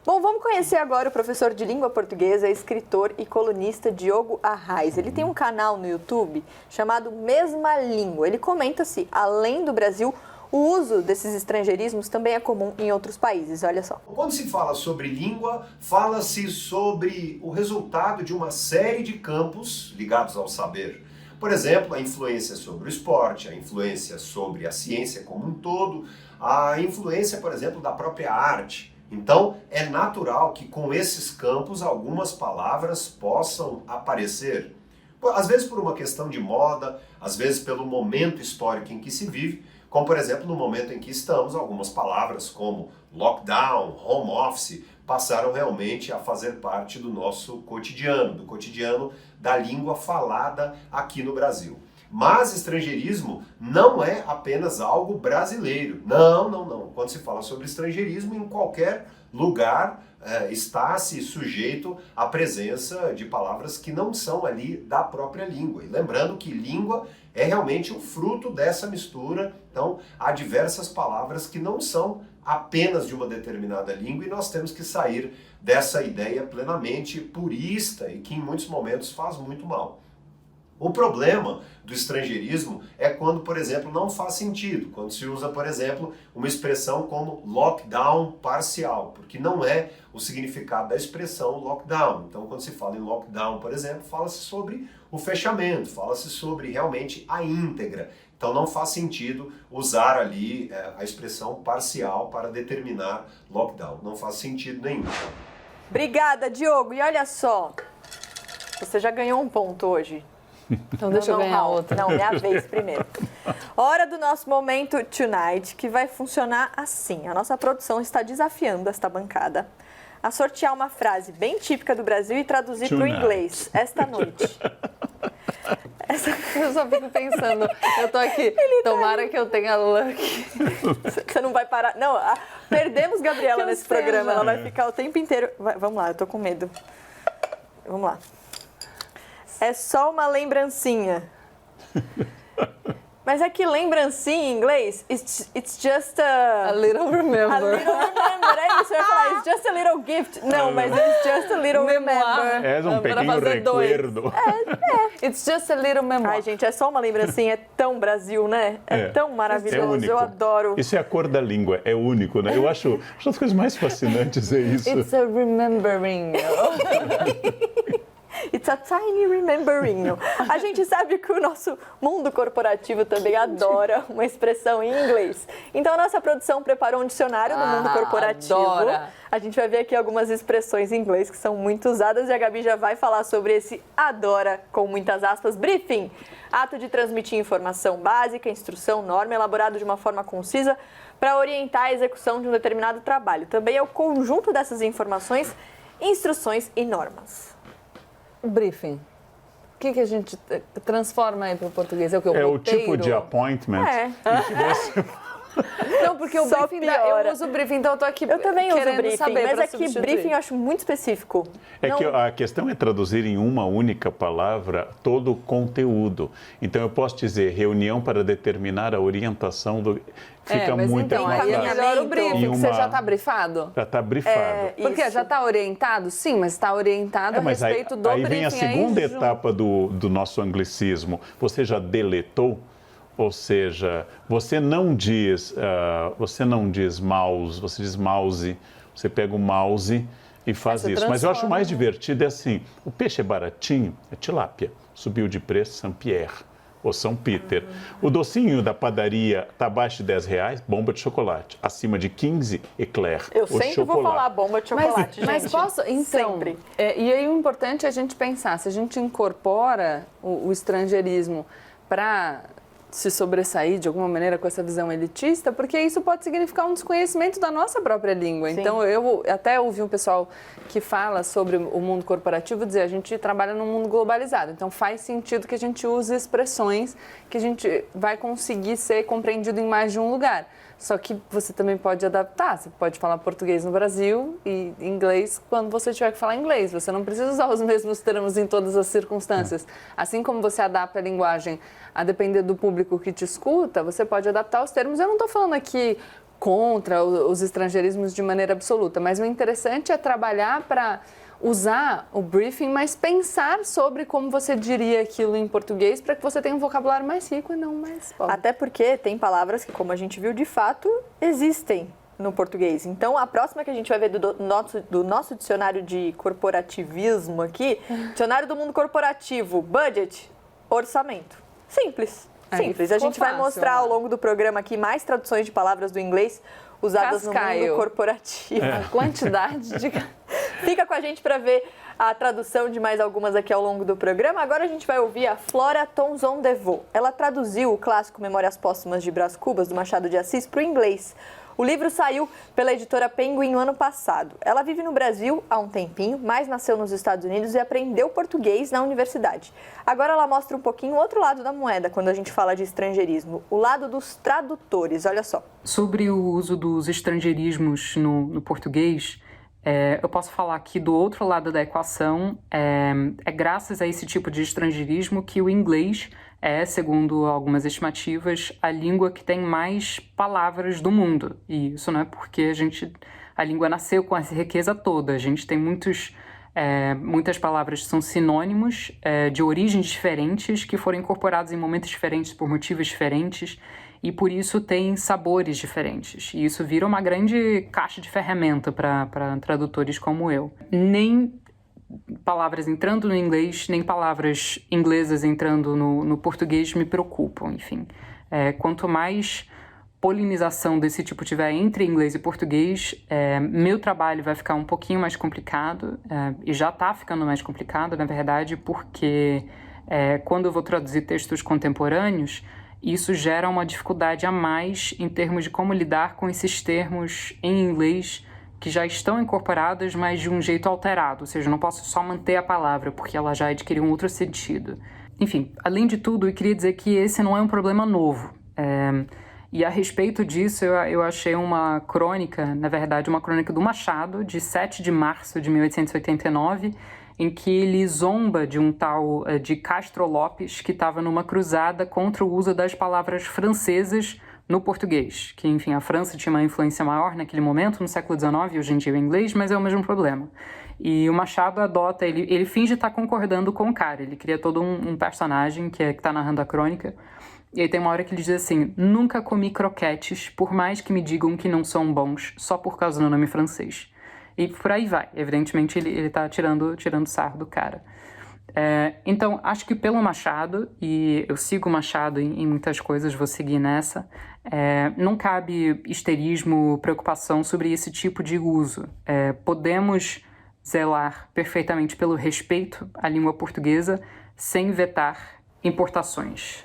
Bom, vamos conhecer agora o professor de língua portuguesa, escritor e colunista Diogo Arraes. Ele tem um canal no YouTube chamado Mesma Língua. Ele comenta se, além do Brasil, o uso desses estrangeirismos também é comum em outros países. Olha só. Quando se fala sobre língua, fala-se sobre o resultado de uma série de campos ligados ao saber. Por exemplo, a influência sobre o esporte, a influência sobre a ciência como um todo, a influência, por exemplo, da própria arte. Então, é natural que com esses campos algumas palavras possam aparecer. Às vezes por uma questão de moda, às vezes pelo momento histórico em que se vive, como por exemplo no momento em que estamos, algumas palavras como lockdown, home office, passaram realmente a fazer parte do nosso cotidiano, do cotidiano da língua falada aqui no Brasil. Mas estrangeirismo não é apenas algo brasileiro. Não. Quando se fala sobre estrangeirismo, em qualquer lugar está-se sujeito à presença de palavras que não são ali da própria língua. E lembrando que língua é realmente o fruto dessa mistura. Então, há diversas palavras que não são apenas de uma determinada língua e nós temos que sair dessa ideia plenamente purista e que em muitos momentos faz muito mal. O problema do estrangeirismo é quando, por exemplo, não faz sentido, quando se usa, por exemplo, uma expressão como lockdown parcial, porque não é o significado da expressão lockdown. Então, quando se fala em lockdown, por exemplo, fala-se sobre o fechamento, fala-se sobre realmente a íntegra. Então, não faz sentido usar ali a expressão parcial para determinar lockdown. Não faz sentido nenhum. Obrigada, Diogo. E olha só, você já ganhou um ponto hoje. Então deixa eu ganhar outro. Não, minha vez primeiro. Hora do nosso momento Tonight, que vai funcionar assim. A nossa produção está desafiando esta bancada a sortear uma frase bem típica do Brasil e traduzir para o inglês esta noite. Eu só fico pensando, eu tô aqui, tomara que eu tenha luck. Você não vai parar. Não, perdemos Gabriela nesse programa, ela vai ficar o tempo inteiro. Vamos lá, eu tô com medo. Vamos lá. É só uma lembrancinha. Mas é que lembrancinha em inglês, it's just a little remember. A little remember, é isso, eu ia falar, it's just a little gift. Não, mas it's just a little remember. É um pequeno recuerdo. It's just a little memoir. Ai, gente, é só uma lembrancinha, é tão Brasil, né? É tão maravilhoso, eu adoro. Isso é a cor da língua, é único, né? Eu acho as coisas mais fascinantes é isso. It's a remembering. It's a tiny remembering. A gente sabe que o nosso mundo corporativo também adora uma expressão em inglês. Então, a nossa produção preparou um dicionário do mundo corporativo. Adora. A gente vai ver aqui algumas expressões em inglês que são muito usadas e a Gabi já vai falar sobre esse adora, com muitas aspas, briefing. Ato de transmitir informação básica, instrução, norma, elaborado de uma forma concisa para orientar a execução de um determinado trabalho. Também é o conjunto dessas informações, instruções e normas. Briefing. O que a gente transforma aí para o português? É o que? É o tipo de appointment. Não, porque o Só briefing, piora. eu uso o briefing, então eu tô aqui Eu também uso briefing, saber mas pra aqui substituir. briefing eu acho muito específico. É que a questão é traduzir em uma única palavra todo o conteúdo. Então eu posso dizer reunião para determinar a orientação do... Fica mas muito então, aí é melhor o briefing, uma... você já está brifado? Já está brifado. Porque Isso. já está orientado? Sim, mas está orientado a Mas respeito do aí briefing. vem a segunda etapa do nosso anglicismo. Você já deletou? Ou seja, você não diz mouse, você diz mouse. Você pega o mouse e faz isso. Mas eu acho mais divertido assim, o peixe é baratinho, é tilápia. Subiu de preço, Saint-Pierre ou São Peter. O docinho da padaria está abaixo de R$10, bomba de chocolate. Acima de 15, eclair. Eu ou sempre chocolate. vou falar bomba de chocolate, gente. Mas posso? Então, Sempre. E aí o importante é a gente pensar, se a gente incorpora o estrangeirismo para se sobressair de alguma maneira com essa visão elitista, porque isso pode significar um desconhecimento da nossa própria língua. Sim. Então, eu até ouvi um pessoal que fala sobre o mundo corporativo dizer a gente trabalha num mundo globalizado, então faz sentido que a gente use expressões que a gente vai conseguir ser compreendido em mais de um lugar. Só que você também pode adaptar, você pode falar português no Brasil e inglês quando você tiver que falar inglês. Você não precisa usar os mesmos termos em todas as circunstâncias. Assim como você adapta a linguagem a depender do público que te escuta, você pode adaptar os termos. Eu não estou falando aqui contra os estrangeirismos de maneira absoluta, mas o interessante é trabalhar para usar o briefing, mas pensar sobre como você diria aquilo em português para que você tenha um vocabulário mais rico e não mais pobre. Até porque tem palavras que, como a gente viu, de fato existem no português. Então, a próxima que a gente vai ver do nosso dicionário de corporativismo aqui, dicionário do mundo corporativo, budget, orçamento. Simples. Simples. A gente vai mostrar ao longo do programa aqui mais traduções de palavras do inglês usadas no mundo corporativo. A quantidade de... Fica com a gente para ver a tradução de mais algumas aqui ao longo do programa. Agora a gente vai ouvir a Flora Tonzon-Devaux. Ela traduziu o clássico Memórias Póstumas de Brás Cubas, do Machado de Assis, para o inglês. O livro saiu pela editora Penguin no ano passado. Ela vive no Brasil há um tempinho, mas nasceu nos Estados Unidos e aprendeu português na universidade. Agora ela mostra um pouquinho o outro lado da moeda quando a gente fala de estrangeirismo, o lado dos tradutores. Olha só. Sobre o uso dos estrangeirismos no português, eu posso falar que do outro lado da equação, é graças a esse tipo de estrangeirismo que o inglês é, segundo algumas estimativas, a língua que tem mais palavras do mundo. E isso não é porque a língua nasceu com essa riqueza toda. A gente tem muitas palavras que são sinônimos de origens diferentes, que foram incorporados em momentos diferentes por motivos diferentes, e por isso tem sabores diferentes. E isso vira uma grande caixa de ferramenta para tradutores como eu. Nem palavras entrando no inglês, nem palavras inglesas entrando no português me preocupam, enfim. Quanto mais polinização desse tipo tiver entre inglês e português, meu trabalho vai ficar um pouquinho mais complicado, e já está ficando mais complicado, na verdade, porque quando eu vou traduzir textos contemporâneos, isso gera uma dificuldade a mais em termos de como lidar com esses termos em inglês que já estão incorporados, mas de um jeito alterado, ou seja, eu não posso só manter a palavra, porque ela já adquiriu um outro sentido. Enfim, além de tudo, eu queria dizer que esse não é um problema novo. E a respeito disso, eu achei uma crônica, na verdade, uma crônica do Machado, de 7 de março de 1889, em que ele zomba de um tal de Castro Lopes, que estava numa cruzada contra o uso das palavras francesas no português, que, enfim, a França tinha uma influência maior naquele momento, no século XIX, hoje em dia o inglês, mas é o mesmo problema. E o Machado adota, ele finge estar concordando com o cara, ele cria todo um personagem que está narrando a crônica, e aí tem uma hora que ele diz assim: nunca comi croquetes, por mais que me digam que não são bons, só por causa do nome francês. E por aí vai, evidentemente ele está tirando sarro do cara. Então, acho que pelo Machado, e eu sigo o Machado em muitas coisas, vou seguir nessa, não cabe histerismo, preocupação sobre esse tipo de uso. Podemos zelar perfeitamente pelo respeito à língua portuguesa sem vetar importações.